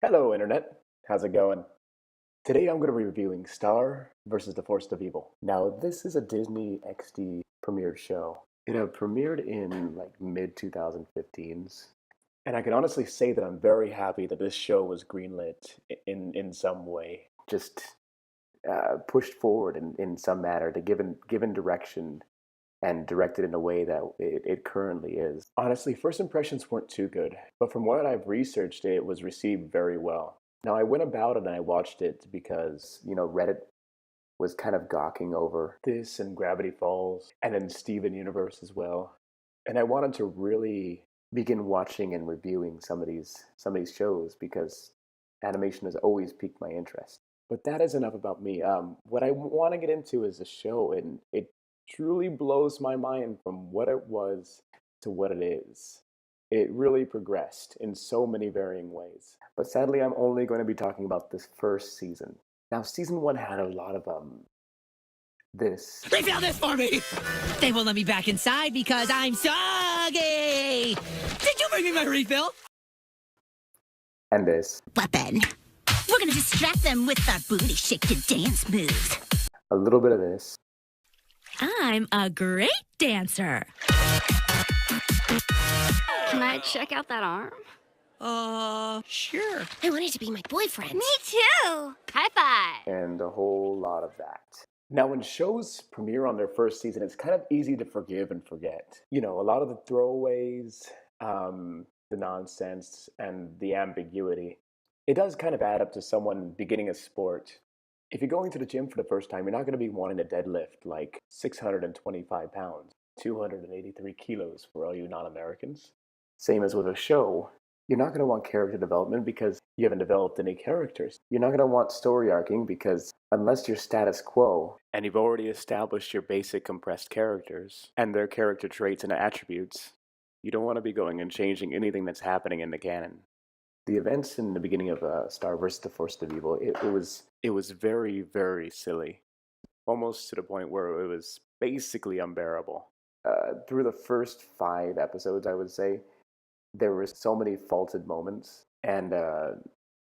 Hello, Internet. How's it going? Today I'm going to be reviewing Star versus the Force of Evil. Now, this is a Disney XD premiered show. It premiered in like mid 2015s, and I can honestly say that I'm very happy that this show was greenlit in some way, just pushed forward in some manner to given direction and directed in a way that it currently is. Honestly, first impressions weren't too good, but from what I've researched, it was received very well. Now, I went about it and I watched it because, Reddit was kind of gawking over this and Gravity Falls and then Steven Universe as well. And I wanted to really begin watching and reviewing some of these shows because animation has always piqued my interest. But that is enough about me. What I want to get into is the show, and it truly blows my mind from what it was to what it is. It really progressed in so many varying ways. But sadly, I'm only going to be talking about this first season. Now, season one had a lot of this They found this for me! They won't let me back inside because I'm soggy! Did you bring me my refill? and this, Weapon. We're gonna distract them with our booty shake to dance moves. a little bit of this, I'm a great dancer. Can I check out that arm? Sure. I wanted to be my boyfriend. Me too! High five! and a whole lot of that. Now, when shows premiere on their first season, it's kind of easy to forgive and forget. A lot of the throwaways, the nonsense, and the ambiguity. It does kind of add up to someone beginning a sport. If you're going to the gym for the first time, you're not going to be wanting to deadlift like 625 pounds, 283 kilos for all you non Americans. Same as with a show. You're not going to want character development because you haven't developed any characters. You're not going to want story arcing because unless you're status quo and you've already established your basic compressed characters and their character traits and attributes, you don't want to be going and changing anything that's happening in the canon. The events in the beginning of Star vs. the Force of Evil, it was very, very silly, almost to the point where it was basically unbearable. Through the first 5 episodes, I would say, there were so many faulted moments and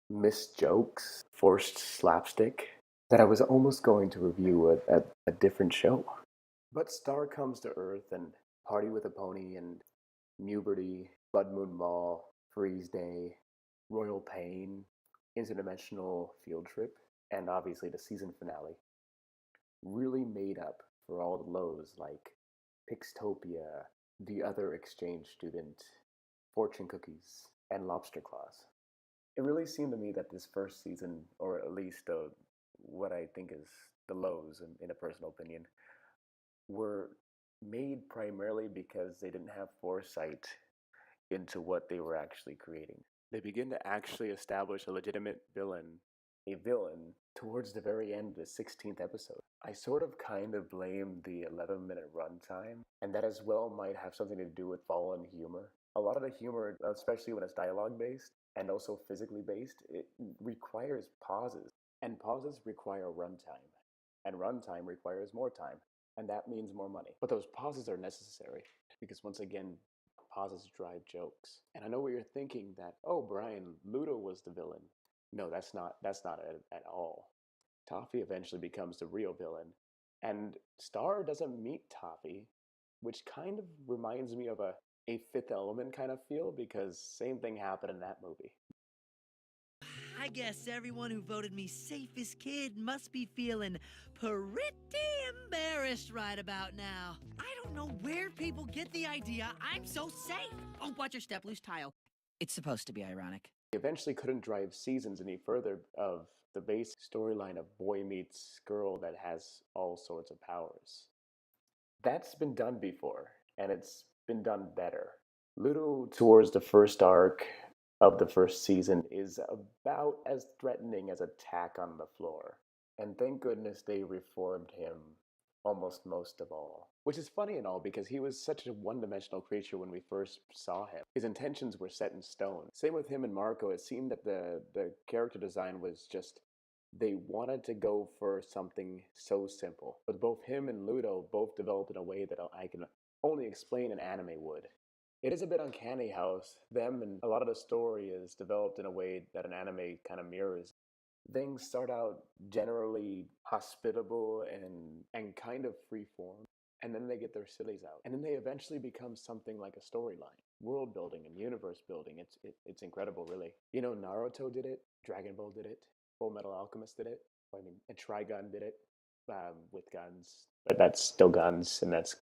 missed jokes, forced slapstick, that I was almost going to review a different show. But Star comes to Earth and Party with a Pony and Muberty, Blood Moon Ball, Freeze Day, Royal Pain, Interdimensional Field Trip, and obviously the season finale really made up for all the lows like Pixtopia, The Other Exchange Student, Fortune Cookies, and Lobster Claws. It really seemed to me that this first season, or at least what I think is the lows, in a personal opinion, were made primarily because they didn't have foresight into what they were actually creating. They begin to actually establish a legitimate villain, a villain, towards the very end of the 16th episode. I sort of kind of blame the 11-minute runtime, and that as well might have something to do with fallen humor. A lot of the humor, especially when it's dialogue based and also physically based, it requires pauses, and pauses require runtime, and runtime requires more time, and that means more money. But those pauses are necessary because, once again, pauses drive jokes. And I know what you're thinking, that, oh, Brian, Ludo was the villain. No, that's not it at all. Toffee eventually becomes the real villain, and Star doesn't meet Toffee, which kind of reminds me of a Fifth Element kind of feel, because same thing happened in that movie. I guess everyone who voted me safest kid must be feeling pretty embarrassed right about now. I don't know where people get the idea I'm so safe. Oh, watch your step, loose tile. It's supposed to be ironic. He eventually couldn't drive seasons any further of the basic storyline of boy meets girl that has all sorts of powers. That's been done before, and it's been done better. Ludo, towards the first arc of the first season, is about as threatening as a tack on the floor. And thank goodness they reformed him almost most of all. Which is funny and all because he was such a one dimensional creature when we first saw him. His intentions were set in stone. Same with him and Marco. It seemed that the character design was just, they wanted to go for something so simple. But both him and Ludo both developed in a way that I can only explain an anime would. It is a bit uncanny how them and a lot of the story is developed in a way that an anime kind of mirrors. Things start out generally hospitable and kind of freeform, and then they get their sillies out, and then they eventually become something like a storyline, world building and universe building. It's incredible, really. You know, Naruto did it, Dragon Ball did it, Full Metal Alchemist did it. I mean, and Trigun did it with guns, but that's still guns, and that's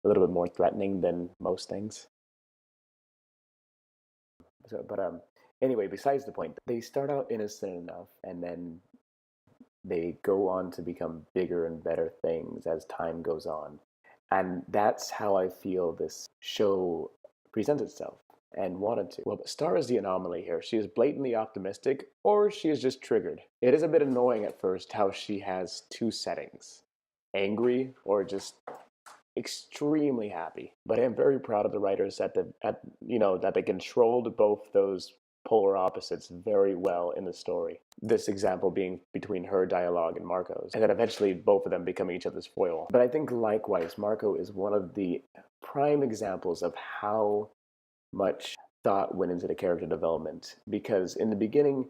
a little bit more threatening than most things. But anyway, besides the point, they start out innocent enough, and then they go on to become bigger and better things as time goes on. And that's how I feel this show presents itself and wanted to. Well, Star is the anomaly here. She is blatantly optimistic, or she is just triggered. It is a bit annoying at first how she has two settings: angry or just extremely happy. But I'm very proud of the writers that that they controlled both those polar opposites very well in the story. This example being between her dialogue and Marco's, and then eventually both of them becoming each other's foil. But I think likewise, Marco is one of the prime examples of how much thought went into the character development, because in the beginning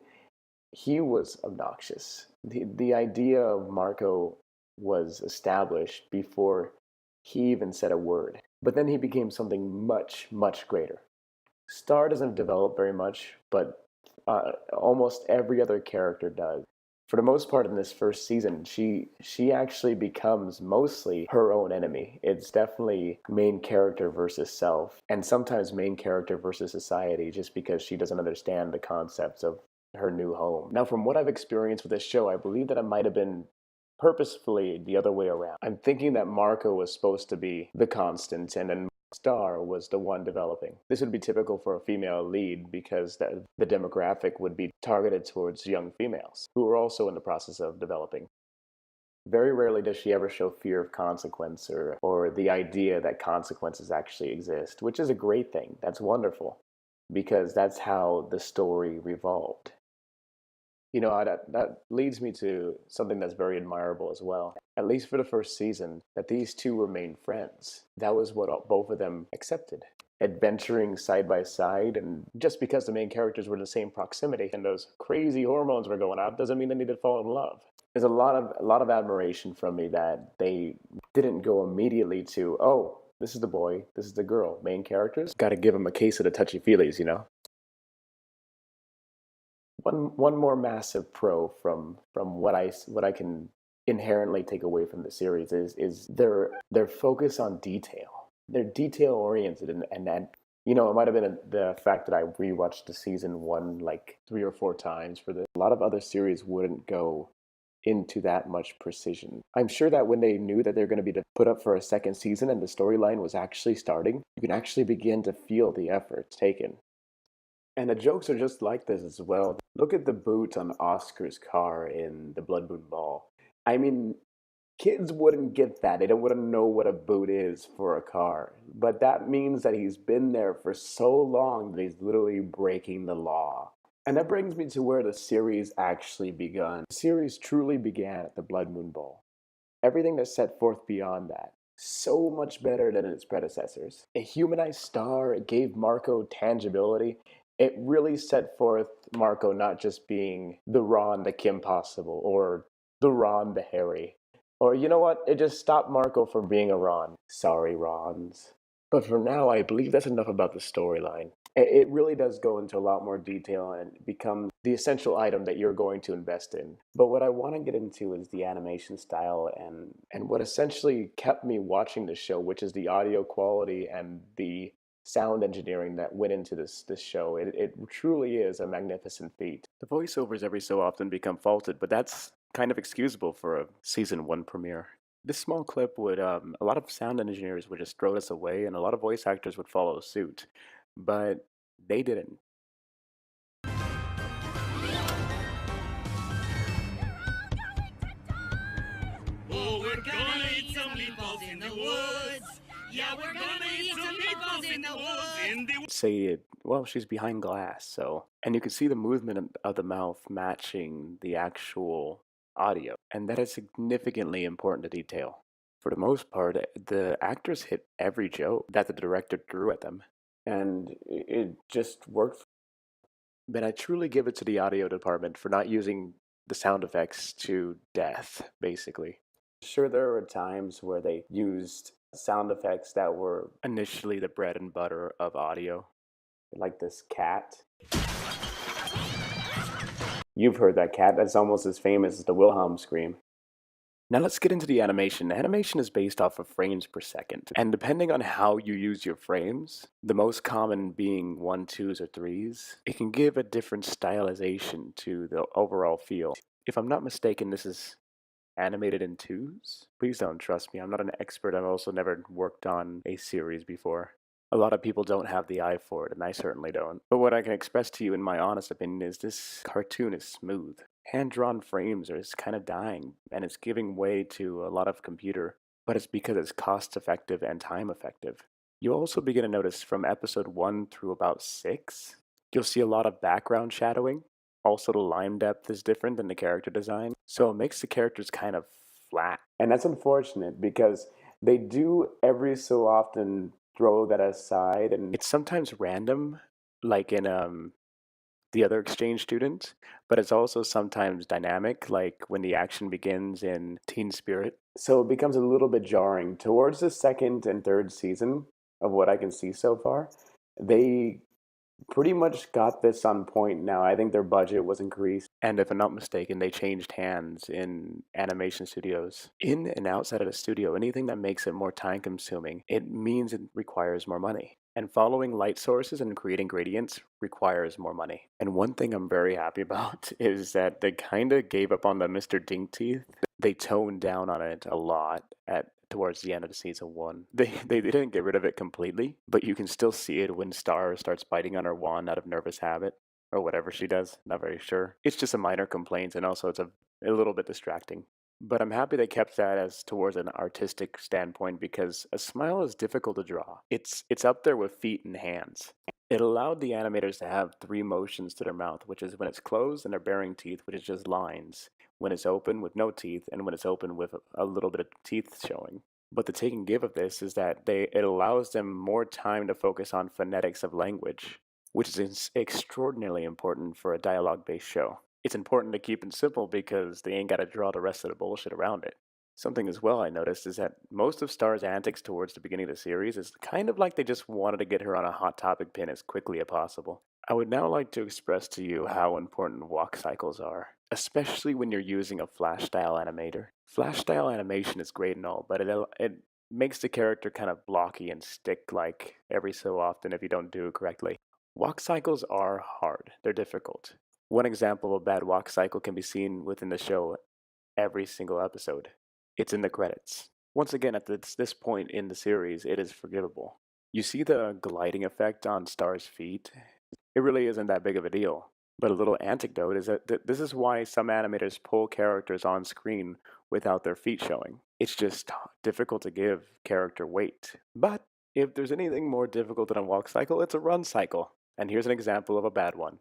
he was obnoxious. The idea of Marco was established before he even said a word. But then he became something much, much greater. Star doesn't develop very much, but almost every other character does. For the most part in this first season, she actually becomes mostly her own enemy. It's definitely main character versus self, and sometimes main character versus society, just because she doesn't understand the concepts of her new home. Now, from what I've experienced with this show, I believe that it might have been purposefully the other way around. I'm thinking that Marco was supposed to be the constant, and then Star was the one developing. This would be typical for a female lead, because the demographic would be targeted towards young females who are also in the process of developing. Very rarely does she ever show fear of consequence or the idea that consequences actually exist, which is a great thing. That's wonderful, because that's how the story revolved. You know, that leads me to something that's very admirable as well. At least for the first season, that these two remained friends. That was what both of them accepted. Adventuring side by side, and just because the main characters were in the same proximity and those crazy hormones were going out doesn't mean they need to fall in love. There's a lot of admiration from me that they didn't go immediately to, oh, this is the boy, this is the girl, main characters. Got to give them a case of the touchy-feelies, you know? One more massive pro from what I can inherently take away from the series is their focus on detail. They're detail oriented, and that, you know, it might have been the fact that I rewatched the season one like 3 or 4 times for this. A lot of other series wouldn't go into that much precision. I'm sure that when they knew that they're going to be put up for a second season and the storyline was actually starting, you can actually begin to feel the effort taken. And the jokes are just like this as well. Look at the boot on Oscar's car in The Blood Moon Ball. I mean, kids wouldn't get that. They don't wouldn't know what a boot is for a car. But that means that he's been there for so long that he's literally breaking the law. And that brings me to where the series actually begun. The series truly began at the Blood Moon Ball. Everything that's set forth beyond that, so much better than its predecessors. It humanized Star, it gave Marco tangibility. It really set forth Marco not just being the Ron, the Kim Possible, or the Ron, the Harry. Or, you know what? It just stopped Marco from being a Ron. Sorry, Rons. But for now, I believe that's enough about the storyline. It really does go into a lot more detail and become the essential item that you're going to invest in. But what I want to get into is the animation style and what essentially kept me watching the show, which is the audio quality and the sound engineering that went into this show. It truly is a magnificent feat. The voiceovers every so often become faulted, but that's kind of excusable for a season 1 premiere. This small clip would, a lot of sound engineers would just throw this away, and a lot of voice actors would follow suit, but they didn't. Oh, we're gonna eat some meatballs in the woods. Yeah, we're gonna eat some meatballs in the woods. Say, well, she's behind glass, so. And you can see the movement of the mouth matching the actual audio. And that is significantly important to detail. For the most part, the actors hit every joke that the director threw at them. and it just worked. But I truly give it to the audio department for not using the sound effects to death, basically. Sure, there were times where they used sound effects that were initially the bread and butter of audio, like this cat. You've heard that cat. That's almost as famous as the Wilhelm scream. Now let's get into the animation. Animation is based off of frames per second, and depending on how you use your frames, the most common being 1, 2s, or 3s, it can give a different stylization to the overall feel. If I'm not mistaken, this is animated in 2s? Please don't trust me. I'm not an expert. I've also never worked on a series before. A lot of people don't have the eye for it, and I certainly don't. But what I can express to you in my honest opinion is this cartoon is smooth. Hand-drawn frames are kind of dying, and it's giving way to a lot of computer, but it's because it's cost-effective and time-effective. You'll also begin to notice from episode 1 through about 6, you'll see a lot of background shadowing. Also, the line depth is different than the character design, so it makes the characters kind of flat. And that's unfortunate because they do every so often throw that aside, and it's sometimes random, like in the other exchange student, but it's also sometimes dynamic, like when the action begins in Teen Spirit. So it becomes a little bit jarring. Towards the second and third season of what I can see so far, they pretty much got this on point now. I think their budget was increased. And if I'm not mistaken, they changed hands in animation studios. In and outside of the studio, anything that makes it more time consuming, it means it requires more money. And following light sources and creating gradients requires more money. And one thing I'm very happy about is that they kind of gave up on the Mr. Dink teeth. They toned down on it a lot towards the end of the season 1. They didn't get rid of it completely, but you can still see it when Star starts biting on her wand out of nervous habit, or whatever she does, not very sure. It's just a minor complaint, and also it's a little bit distracting. But I'm happy they kept that as towards an artistic standpoint because a smile is difficult to draw. It's up there with feet and hands. It allowed the animators to have 3 motions to their mouth, which is when it's closed and they're baring teeth, which is just lines, when it's open with no teeth, and when it's open with a little bit of teeth showing. But the take and give of this is that it allows them more time to focus on phonetics of language, which is extraordinarily important for a dialogue-based show. It's important to keep it simple because they ain't got to draw the rest of the bullshit around it. Something as well I noticed is that most of Star's antics towards the beginning of the series is kind of like they just wanted to get her on a Hot Topic pin as quickly as possible. I would now like to express to you how important walk cycles are, especially when you're using a flash style animator. Flash style animation is great and all, but it makes the character kind of blocky and stick like every so often if you don't do it correctly. Walk cycles are hard, they're difficult. One example of a bad walk cycle can be seen within the show every single episode. It's in the credits. Once again, at this point in the series, it is forgivable. You see the gliding effect on Star's feet? It really isn't that big of a deal. But a little anecdote is that this is why some animators pull characters on screen without their feet showing. It's just difficult to give character weight. But if there's anything more difficult than a walk cycle, it's a run cycle. And here's an example of a bad one.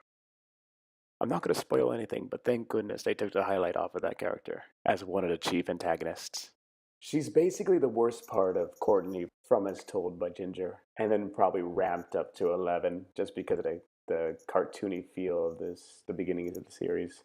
I'm not going to spoil anything, but thank goodness they took the highlight off of that character as one of the chief antagonists. She's basically the worst part of Courtney from As Told by Ginger, and then probably ramped up to 11 just because of the cartoony feel of the beginnings of the series.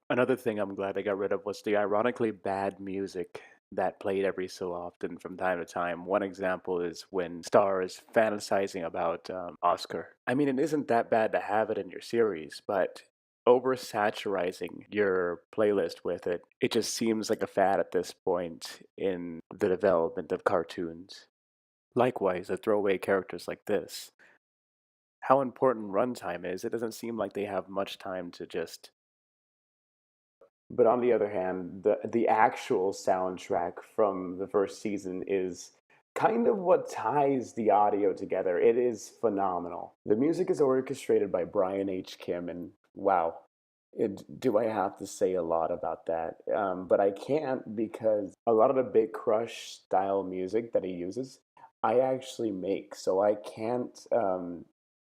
Another thing I'm glad they got rid of was the ironically bad music that played every so often from time to time. One example is when Star is fantasizing about Oscar. I mean, it isn't that bad to have it in your series, but oversaturizing your playlist with it, it just seems like a fad at this point in the development of cartoons. Likewise, the throwaway characters like this. How important runtime is, it doesn't seem like they have much time to just... But on the other hand, the actual soundtrack from the first season is kind of what ties the audio together. It is phenomenal. The music is orchestrated by Brian H. Kim, and wow, do I have to say a lot about that? But I can't, because a lot of the Big Crush style music that he uses, I actually make. So I can't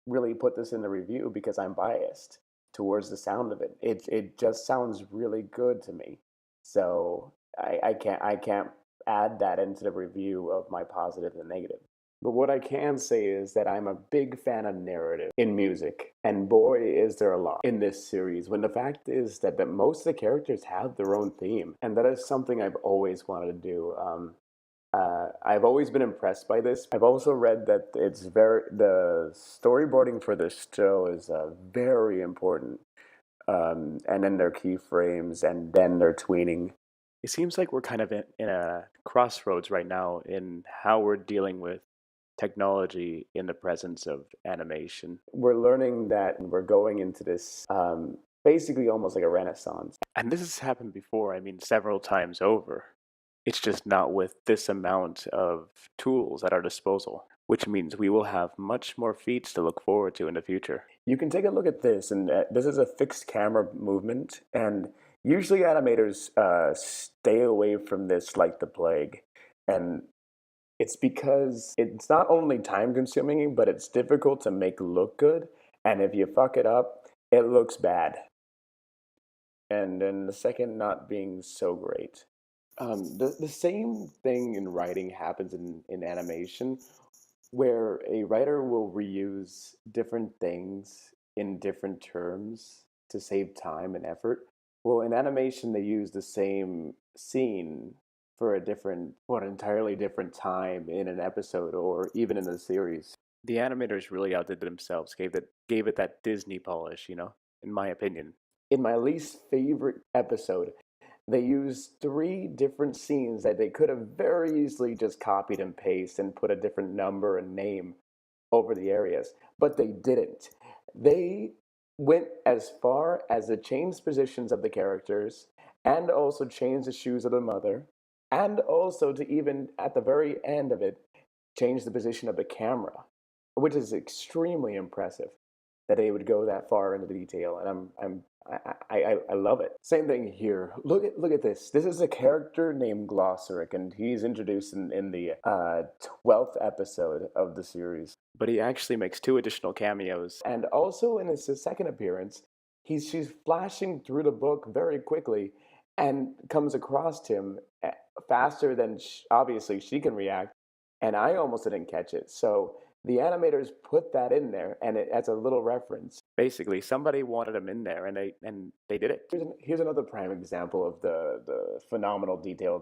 really put this in the review because I'm biased towards the sound of it. It just sounds really good to me. So I can't add that into the review of my positives and negatives. But what I can say is that I'm a big fan of narrative in music. And boy, is there a lot in this series, when the fact is that most of the characters have their own theme. And that is something I've always wanted to do. I've always been impressed by this. I've also read that the storyboarding for this show is very important. And then their keyframes and then their tweening. It seems like we're kind of in a crossroads right now in how we're dealing with technology in the presence of animation. We're learning that we're going into this basically almost like a renaissance. And this has happened before, I mean, several times over. It's just not with this amount of tools at our disposal, which means we will have much more feats to look forward to in the future. You can take a look at this, and this is a fixed camera movement, and usually animators stay away from this like the plague. And it's because it's not only time consuming, but it's difficult to make look good. And if you fuck it up, it looks bad. And then the second not being so great. The same thing in writing happens in animation, where a writer will reuse different things in different terms to save time and effort. Well, in animation, they use the same scene for an entirely different time in an episode or even in a series. The animators really outdid themselves, gave it that Disney polish, in my opinion. In my least favorite episode, they used 3 different scenes that they could have very easily just copied and pasted and put a different number and name over the areas, but they didn't. They went as far as to change positions of the characters and also change the shoes of the mother, and also to even at the very end of it change the position of the camera, which is extremely impressive that they would go that far into detail, and I love it. Same thing here. Look at this. This is a character named Glossaric, and he's introduced in the 12th episode of the series. But he actually makes 2 additional cameos, and also in his second appearance, she's flashing through the book very quickly, and comes across him faster than obviously she can react, and I almost didn't catch it. So the animators put that in there, and as a little reference. Basically, somebody wanted him in there, and they did it. Here's another prime example of the phenomenal detail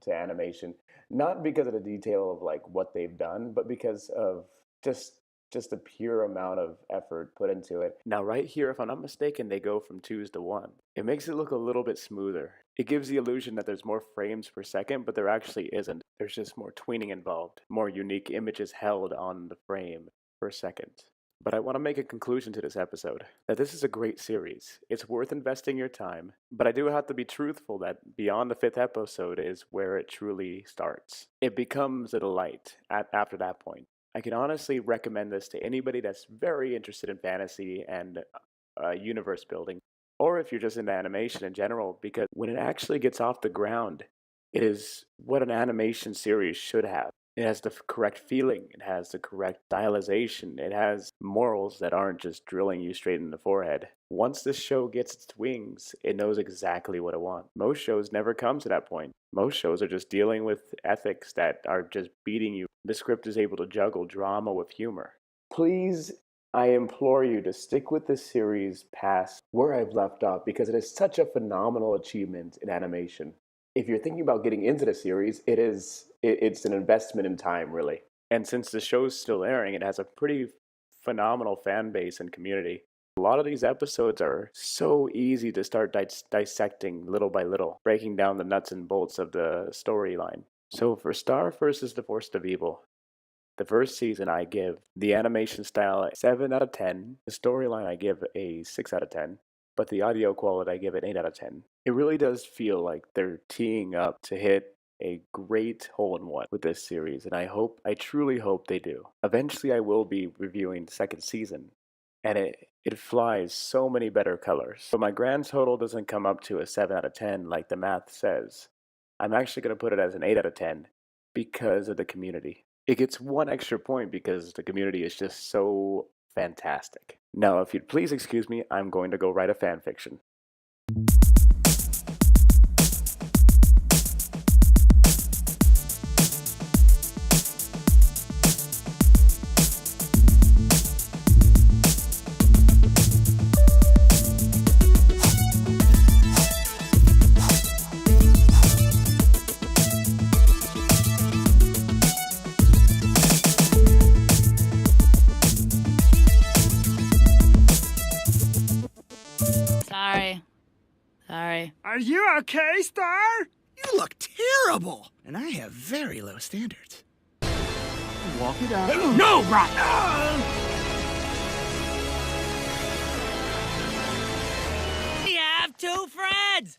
to animation. Not because of the detail of like what they've done, but because of just the pure amount of effort put into it. Now, right here, if I'm not mistaken, they go from 2s to 1. It makes it look a little bit smoother. It gives the illusion that there's more frames per second, but there actually isn't. There's just more tweening involved, more unique images held on the frame per second. But I want to make a conclusion to this episode, that this is a great series. It's worth investing your time, but I do have to be truthful that beyond the 5th episode is where it truly starts. It becomes a delight after that point. I can honestly recommend this to anybody that's very interested in fantasy and universe building, or if you're just into animation in general, because when it actually gets off the ground, it is what an animation series should have. It has the correct feeling, it has the correct stylization, it has morals that aren't just drilling you straight in the forehead. Once this show gets its wings, it knows exactly what it wants. Most shows never come to that point. Most shows are just dealing with ethics that are just beating you. The script is able to juggle drama with humor. Please, I implore you to stick with this series past where I've left off, because it is such a phenomenal achievement in animation. If you're thinking about getting into the series, it's an investment in time, really. And since the show's still airing, it has a pretty phenomenal fan base and community. A lot of these episodes are so easy to start dissecting little by little, breaking down the nuts and bolts of the storyline. So for Star vs. the Force of Evil, the first season I give the animation style a 7 out of 10, the storyline I give a 6 out of 10, but the audio quality I give it 8 out of 10. It really does feel like they're teeing up to hit a great hole-in-one with this series, and I truly hope they do. Eventually I will be reviewing the second season, and it flies so many better colors. But my grand total doesn't come up to a 7 out of 10 like the math says. I'm actually going to put it as an 8 out of 10 because of the community. It gets 1 extra point because the community is just so fantastic. Now, if you'd please excuse me, I'm going to go write a fan fiction. Sorry. Are you okay, Star? You look terrible, and I have very low standards. Walk it out. No, Brock! We have two Freds!